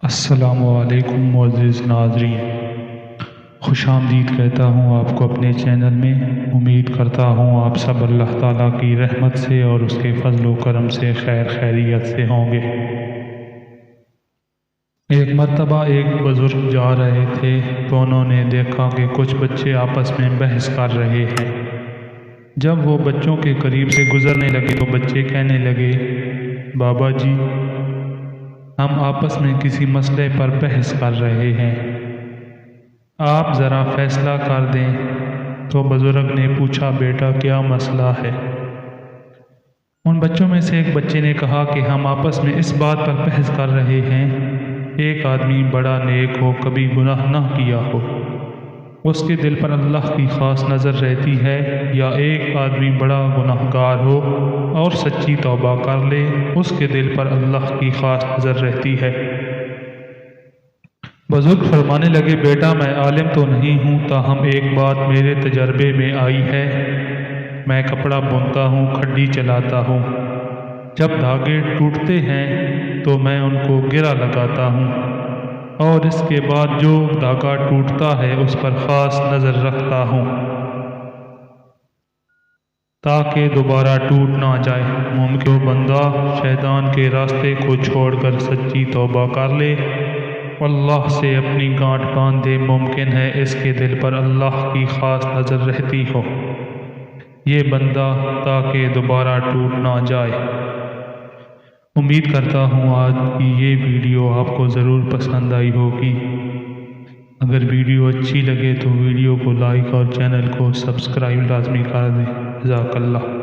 السلام علیکم معزز ناظرین، خوش آمدید کہتا ہوں آپ کو اپنے چینل میں۔ امید کرتا ہوں آپ سب اللہ تعالیٰ کی رحمت سے اور اس کے فضل و کرم سے خیر خیریت سے ہوں گے۔ ایک مرتبہ ایک بزرگ جا رہے تھے تو انہوں نے دیکھا کہ کچھ بچے آپس میں بحث کر رہے ہیں۔ جب وہ بچوں کے قریب سے گزرنے لگے تو بچے کہنے لگے، بابا جی، ہم آپس میں کسی مسئلے پر بحث کر رہے ہیں، آپ ذرا فیصلہ کر دیں۔ تو بزرگ نے پوچھا، بیٹا کیا مسئلہ ہے؟ ان بچوں میں سے ایک بچے نے کہا کہ ہم آپس میں اس بات پر بحث کر رہے ہیں، ایک آدمی بڑا نیک ہو، کبھی گناہ نہ کیا ہو، اس کے دل پر اللہ کی خاص نظر رہتی ہے، یا ایک آدمی بڑا گناہ گار ہو اور سچی توبہ کر لے، اس کے دل پر اللہ کی خاص نظر رہتی ہے۔ بزرگ فرمانے لگے، بیٹا میں عالم تو نہیں ہوں، تاہم ایک بات میرے تجربے میں آئی ہے۔ میں کپڑا بنتا ہوں، کھڈی چلاتا ہوں، جب دھاگے ٹوٹتے ہیں تو میں ان کو گرہ لگاتا ہوں، اور اس کے بعد جو دھاگا ٹوٹتا ہے اس پر خاص نظر رکھتا ہوں تاکہ دوبارہ ٹوٹ نہ جائے۔ ممکن بندہ شیطان کے راستے کو چھوڑ کر سچی توبہ کر لے، اللہ سے اپنی گانٹھ باندھ دے، ممکن ہے اس کے دل پر اللہ کی خاص نظر رہتی ہو یہ بندہ تاکہ دوبارہ ٹوٹ نہ جائے۔ امید کرتا ہوں آج کی یہ ویڈیو آپ کو ضرور پسند آئی ہوگی۔ اگر ویڈیو اچھی لگے تو ویڈیو کو لائک اور چینل کو سبسکرائب لازمی کر دیں۔ جزاک اللہ۔